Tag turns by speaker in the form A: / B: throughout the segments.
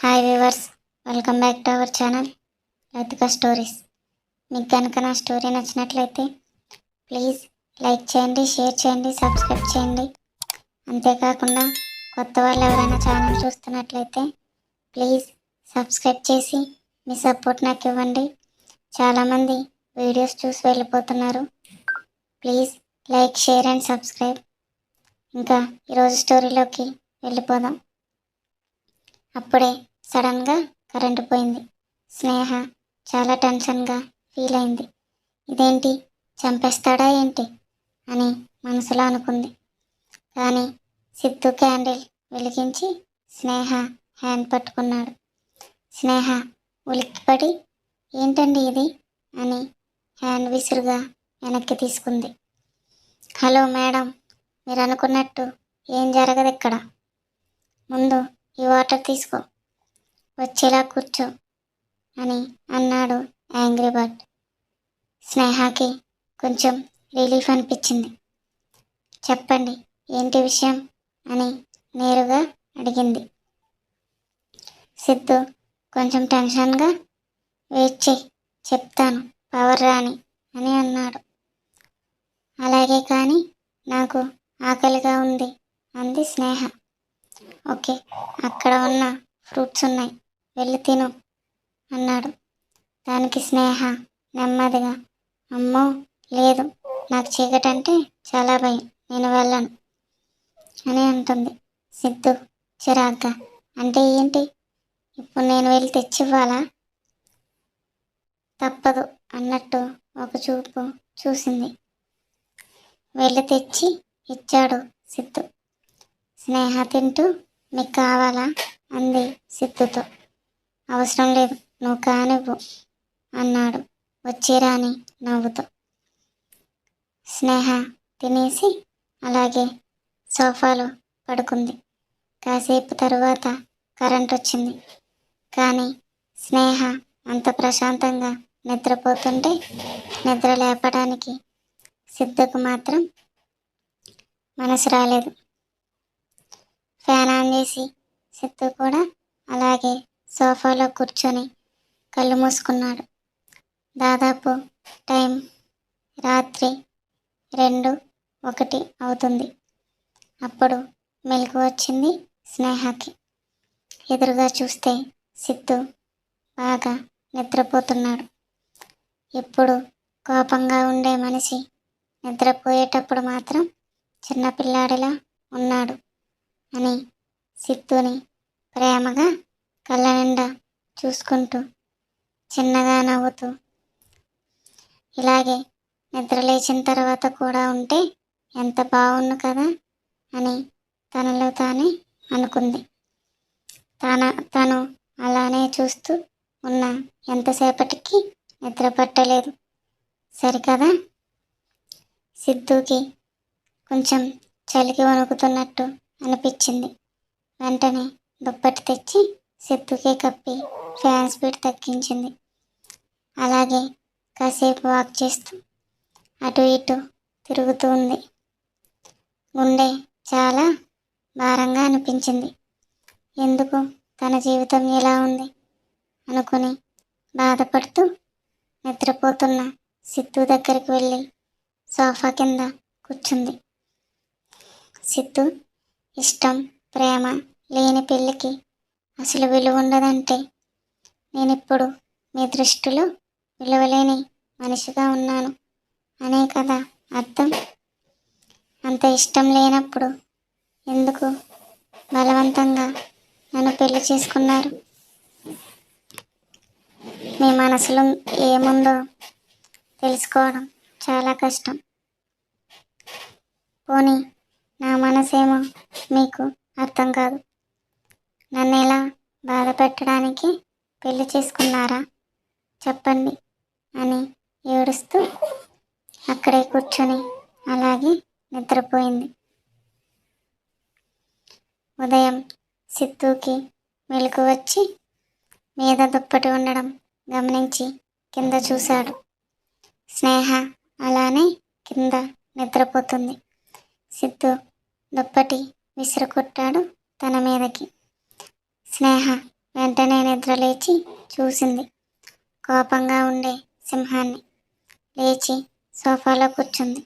A: Hi viewers, welcome back to our channel Latika stories. మీకు కనుక నా స్టోరీ నచ్చినట్లయితే ప్లీజ్ లైక్ చేయండి, షేర్ చేయండి, సబ్స్క్రైబ్ చేయండి. అంతేకాకుండా కొత్త వాళ్ళు ఎవరైనా ఛానల్ చూస్తున్నట్లయితే ప్లీజ్ సబ్స్క్రైబ్ చేసి మీ సపోర్ట్ నాకు ఇవ్వండి. చాలామంది వీడియోస్ చూసి వెళ్ళిపోతున్నారు. Please like, share and subscribe. ఇంకా ఈరోజు స్టోరీలోకి వెళ్ళిపోదాం. అప్పుడే సడన్గా కరెంటు పోయింది. స్నేహ చాలా టెన్షన్గా ఫీల్ అయింది. ఇదేంటి, చంపేస్తాడా ఏంటి అని మనసులో అనుకుంది. కానీ సిద్ధు క్యాండిల్ వెలిగించి స్నేహ హ్యాండ్ పట్టుకున్నాడు. స్నేహ ఉలిక్కిపడి ఏంటండి ఇది అని హ్యాండ్ విసురుగా వెనక్కి తీసుకుంది. హలో మేడం, మీరు అనుకున్నట్టు ఏం జరగదు ఇక్కడ. ముందు ఈ వాటర్ తీసుకో, వచ్చేలా కూర్చో అని అన్నాడు యాంగ్రీ బర్డ్. స్నేహకి కొంచెం రిలీఫ్ అనిపించింది. చెప్పండి, ఏంటి విషయం అని నేరుగా అడిగింది. సిద్ధు కొంచెం టెన్షన్గా వెయిట్ చెయ్యి, చెప్తాను పవర్ రాని అని అన్నాడు. అలాగే, కానీ నాకు ఆకలిగా ఉంది అంది స్నేహ. ఓకే, అక్కడ ఉన్న ఫ్రూట్స్ ఉన్నాయి, వెళ్ళి తిను అన్నాడు. దానికి స్నేహ నెమ్మదిగా అమ్మో లేదు, నాకు చీకటంటే చాలా భయం, నేను వెళ్ళను అని అంటుంది. సిద్ధు చిరాగ్గా అంటే ఏంటి, ఇప్పుడు నేను వెళ్ళి తెచ్చివ్వాలా? తప్పదు అన్నట్టు ఒక చూపు చూసింది. వెళ్ళి తెచ్చి ఇచ్చాడు సిద్ధు. స్నేహ తింటూ మీకు కావాలా అంది సిద్ధుతో. అవసరం లేదు, నువ్వు కానివ్వు అన్నాడు వచ్చిరాని నవ్వుతో. స్నేహ తినేసి అలాగే సోఫాలో పడుకుంది. కాసేపు తరువాత కరెంట్ వచ్చింది. కానీ స్నేహ అంత ప్రశాంతంగా నిద్రపోతుంటే నిద్ర లేపడానికి సిద్ధుకు మాత్రం మనసు రాలేదు. ఫ్యాన్ ఆన్ చేసి సిద్ధు కూడా అలాగే సోఫాలో కూర్చొని కళ్ళు మూసుకున్నాడు. దాదాపు టైం రాత్రి 2:01 అవుతుంది. అప్పుడు మెలకు వచ్చింది స్నేహకి. ఎదురుగా చూస్తే సిద్ధు బాగా నిద్రపోతున్నాడు. ఎప్పుడు కోపంగా ఉండే మనిషి నిద్రపోయేటప్పుడు మాత్రం చిన్నపిల్లాడిలా ఉన్నాడు అని సిద్ధుని ప్రేమగా కళ్ళ నిండా చూసుకుంటూ చిన్నగా నవ్వుతూ, ఇలాగే నిద్ర లేచిన తర్వాత కూడా ఉంటే ఎంత బాగుండు కదా అని తనలో తానే అనుకుంది. తను అలానే చూస్తూ ఉన్న ఎంతసేపటికి నిద్ర పట్టలేదు సరికదా. సిద్ధుకి కొంచెం చలికి వణుకుతున్నట్టు అనిపించింది. వెంటనే దుప్పటి తెచ్చి సిద్ధుకి కప్పి ఫ్యాన్ స్పీడ్ తగ్గించింది. అలాగే కాసేపు వాక్ చేస్తూ అటు ఇటు తిరుగుతూ ఉంది. గుండె చాలా భారంగా అనిపించింది. ఎందుకు తన జీవితం ఎలా ఉంది అనుకుని బాధపడుతూ నిద్రపోతున్న సిద్ధు దగ్గరికి వెళ్ళి సోఫా కింద కూర్చుంది. సిద్ధు, ఇష్టం ప్రేమ లేని పెళ్ళికి అసలు విలువ ఉండదంటే నేనిప్పుడు మీ దృష్టిలో విలువలేని మనిషిగా ఉన్నాను అనే కదా అర్థం. అంత ఇష్టం లేనప్పుడు ఎందుకు బలవంతంగా నన్ను పెళ్లి చేసుకున్నారు? మీ మనసులో ఏముందో తెలుసుకోవడం చాలా కష్టం. పోనీ నా మనసేమో మీకు అర్థం కాదు. నన్ను ఎలా బాధ పెట్టడానికి పెళ్లి చేసుకున్నారా చెప్పండి అని ఏడుస్తూ అక్కడే కూర్చొని అలాగే నిద్రపోయింది. ఉదయం సిద్ధుకి మెలకు వచ్చి మీద దుప్పటి ఉండడం గమనించి కింద చూశాడు. స్నేహ అలానే కింద నిద్రపోతుంది. సిద్ధు దుప్పటి విసిరికొట్టాడు తన మీదకి. స్నేహ వెంటనే నిద్రలేచి చూసింది కోపంగా ఉండే సింహాన్ని. లేచి సోఫాలో కూర్చుంది.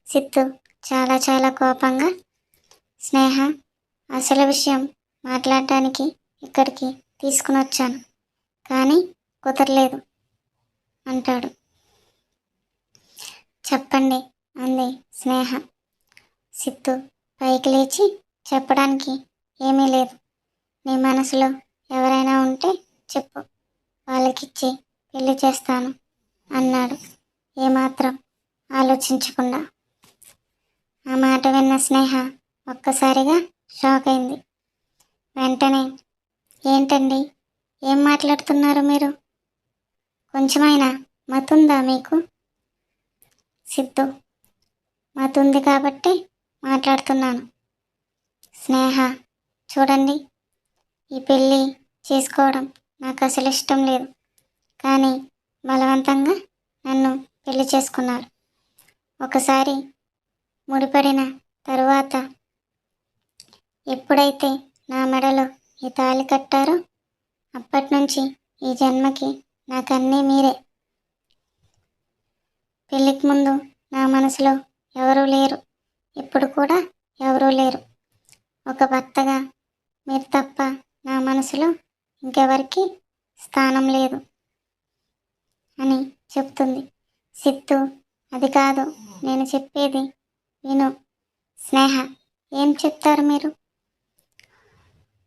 A: సిత్తు చాలా చాలా కోపంగా, స్నేహ, అసలు విషయం మాట్లాడటానికి ఇక్కడికి తీసుకుని వచ్చాను, కానీ కుదరలేదు అంటాడు. చెప్పండి అంది స్నేహ. సిత్తు పైకి లేచి, చెప్పడానికి ఏమీ లేదు. నీ మనసులో ఎవరైనా ఉంటే చెప్పు, వాళ్ళకిచ్చి పెళ్లి చేస్తాను అన్నాడు ఏమాత్రం ఆలోచించకుండా. ఆ మాట విన్న స్నేహ ఒక్కసారిగా షాక్ అయింది. వెంటనే, ఏంటండి, ఏం మాట్లాడుతున్నారు మీరు? కొంచెమైనా మతుందా మీకు? సిద్ధు, మతుంది కాబట్టి మాట్లాడుతున్నాను. స్నేహ, చూడండి, ఈ పెళ్ళి చేసుకోవడం నాకు అసలు ఇష్టం లేదు, కానీ బలవంతంగా నన్ను పెళ్లి చేసుకున్నారు. ఒకసారి ముడిపడిన తరువాత ఎప్పుడైతే నా మెడలో ఈ తాళి కట్టారో అప్పటి నుంచి ఈ జన్మకి నాకన్నీ మీరే. పెళ్ళికి ముందు నా మనసులో ఎవరూ లేరు, ఇప్పుడు కూడా ఎవరూ లేరు. ఒక భర్తగా మీరు తప్ప నా మనసులో ఇంకెవరికి స్థానం లేదు అని చెప్తుంది. సిత్తు, అది కాదు, నేను చెప్పేది విను. స్నేహ, ఏం చెప్తారు మీరు?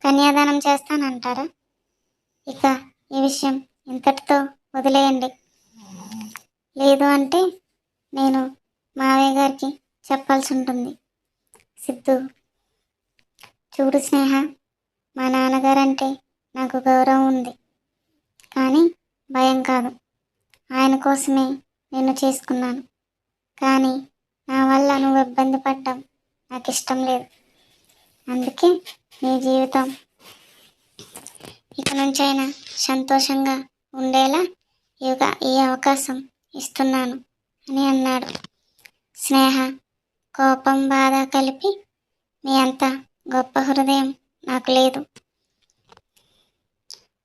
A: కన్యాదానం చేస్తానంటారా? ఇక ఈ విషయం ఇంతటితో వదిలేయండి. లేదు అంటే నేను మావయ్య గారికి చెప్పాల్సి ఉంటుంది. సిద్ధు, చూడు స్నేహ, మా నాన్నగారంటే నాకు గౌరవం ఉంది, కానీ భయం కాదు. ఆయన కోసమే నిన్ను చేసుకున్నాను, కానీ నా వల్ల నువ్వు ఇబ్బంది పడ్డం నాకు ఇష్టం లేదు. అందుకే నీ జీవితం ఇక నుంచైనా సంతోషంగా ఉండేలా ఈ అవకాశం ఇస్తున్నాను అని అన్నాడు. స్నేహ కోపం, బాధ కలిపి, మీ అంత గొప్ప హృదయం నాకు లేదు.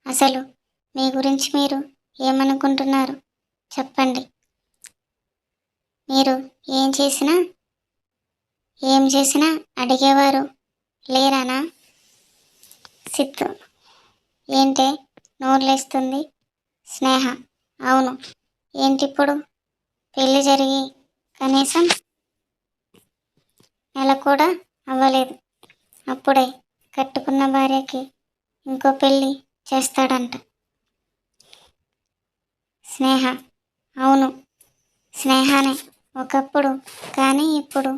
A: అసలు మీ గురించి మీరు ఏమనుకుంటున్నారు చెప్పండి. మీరు ఏం చేసినా అడిగేవారు లేరానా? సిత్తు, ఏంటే నోరులేస్తుంది? స్నేహ, అవును, ఏంటిప్పుడు? పెళ్ళి జరిగి కనీసం నెల కూడా అవ్వలేదు, అప్పుడే కట్టుకున్న భార్యకి ఇంకో పెళ్ళి చేస్తాడంట. స్నేహ, అవును, స్నేహానే ఒకప్పుడు, కానీ ఇప్పుడు.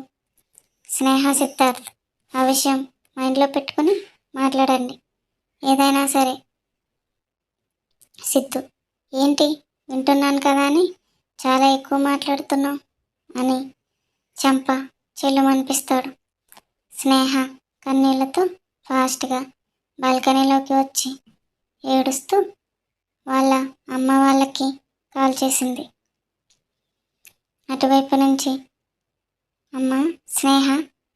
A: స్నేహ, సిద్ధార్థ్, ఆ విషయం మైండ్లో పెట్టుకుని మాట్లాడండి, ఏదైనా సరే. సిద్ధు, ఏంటి, వింటున్నాను కదా అని చాలా ఎక్కువ మాట్లాడుతున్నావు అని చెంప చెల్లుమనిపిస్తాడు. స్నేహ కన్నీళ్లతో ఫాస్ట్గా బాల్కనీలోకి వచ్చి ఏడుస్తూ వాళ్ళ అమ్మ వాళ్ళకి కాల్ చేసింది. అటువైపు నుంచి, అమ్మ స్నేహ,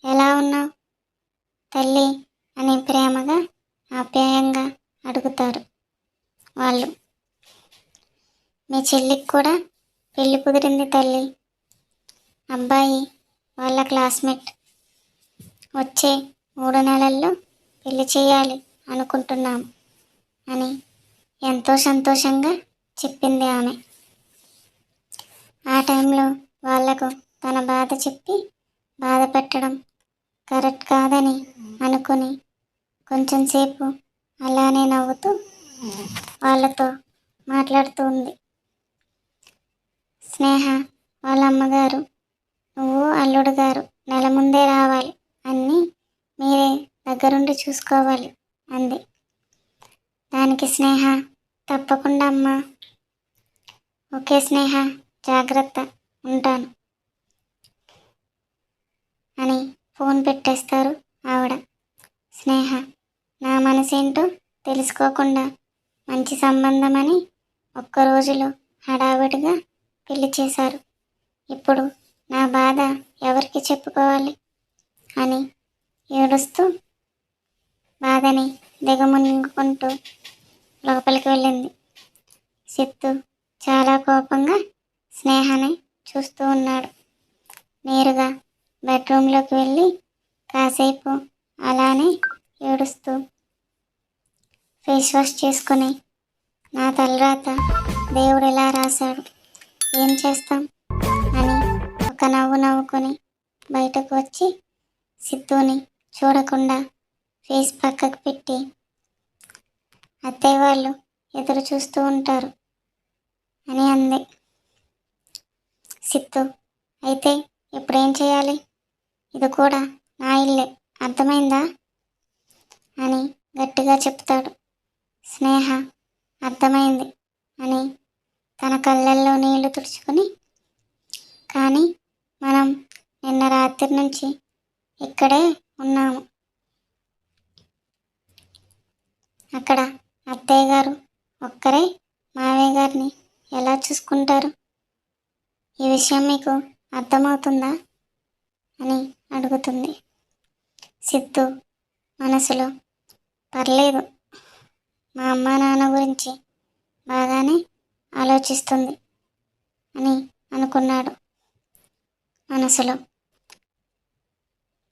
A: ఎలా ఉన్నావు తల్లి అని ప్రేమగా ఆప్యాయంగా అడుగుతారు వాళ్ళు. మీ చెల్లికి కూడా పెళ్ళి కుదిరింది తల్లి, అబ్బాయి వాళ్ళ క్లాస్మేట్, వచ్చే 3 నెలల్లో పెళ్లి చేయాలి అనుకుంటున్నాము అని ఎంతో సంతోషంగా చెప్పింది ఆమె. ఆ టైంలో వాళ్లకు తన బాధ చెప్పి బాధ పెట్టడం కరెక్ట్ కాదని అనుకుని కొంచెం సేపు అలానే నవ్వుతూ వాళ్ళతో మాట్లాడుతూ ఉంది. స్నేహ వాళ్ళ అమ్మగారు, నువ్వు అల్లుడు గారు నెల ముందే రావాలి, అన్నీ మీరే దగ్గరుండి చూసుకోవాలి అంది. దానికి స్నేహ, తప్పకుండా అమ్మా. ఓకే స్నేహ, జాగ్రత్త, ఉంటాను అని ఫోన్ పెట్టేస్తారు ఆవిడ. స్నేహ, నా మనసేంటో తెలుసుకోకుండా మంచి సంబంధమని ఒక్కరోజులో హడావిడిగా పెళ్లి చేశారు. ఇప్పుడు నా బాధ ఎవరికి చెప్పుకోవాలి అని ఏడుస్తూ బాధని దిగమునుకుంటూ లోపలికి వెళ్ళింది. సిత్తు చాలా కోపంగా స్నేహని చూస్తూ ఉన్నాడు. నేరుగా బెడ్రూమ్లోకి వెళ్ళి కాసేపు అలానే ఏడుస్తూ ఫేస్ వాష్ చేసుకొని, నా తలరాత దేవుడు ఎలా రాశాడు, ఏం చేస్తాం అని ఒక నవ్వు నవ్వుకొని బయటకు వచ్చి సిద్ధుని చూడకుండా ఫేస్ పక్కకు పెట్టి, అత్తయ్య వాళ్ళు ఎదురు చూస్తూ ఉంటారు అని అంది. సిత్తు, అయితే ఇప్పుడేం చేయాలి? ఇది కూడా నా ఇల్లే, అర్థమైందా అని గట్టిగా చెప్తాడు. స్నేహ అర్థమైంది అని తన కళ్ళల్లో నీళ్లు తుడుచుకొని, కానీ మనం నిన్న రాత్రి నుంచి ఇక్కడే ఉన్నాము. అక్కడ అత్తయ్య గారు ఒక్కరే మావయ్య గారిని ఎలా చూసుకుంటారు? ఈ విషయం మీకు అర్థమవుతుందా అని అడుగుతుంది. సిద్ధు మనసులో, పర్లేదు, మా అమ్మ నాన్న గురించి బాగానే ఆలోచిస్తుంది అని అనుకున్నాడు మనసులో.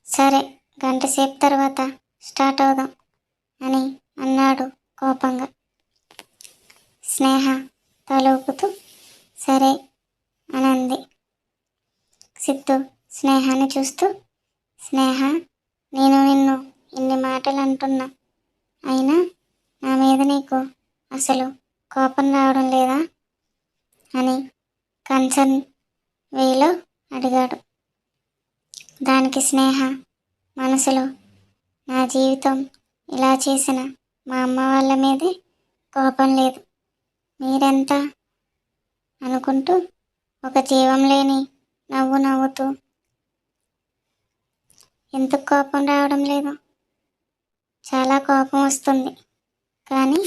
A: సరే, గంట సేపు తర్వాత స్టార్ట్ అవుదాం అని అన్నాడు కోపంగా. స్నేహ తలూపుతూ సరే అనంది. సిద్ధు స్నేహాన్ని చూస్తూ, స్నేహ, నేను నిన్ను ఇన్ని మాటలు అంటున్నా, అయినా నా మీద నీకు అసలు కోపం రావడం లేదా అని కన్సర్న్ వేలో అడిగాడు. దానికి స్నేహ మనసులో, నా జీవితం ఇలా చేసిన మా అమ్మ వాళ్ళ మీదే కోపం లేదు, మీరెంత అనుకుంటూ ఒక జీవం లేని నవ్వు నవ్వుతూ, ఎందుకు కోపం రావడం లేదు? చాలా కోపం వస్తుంది, కానీ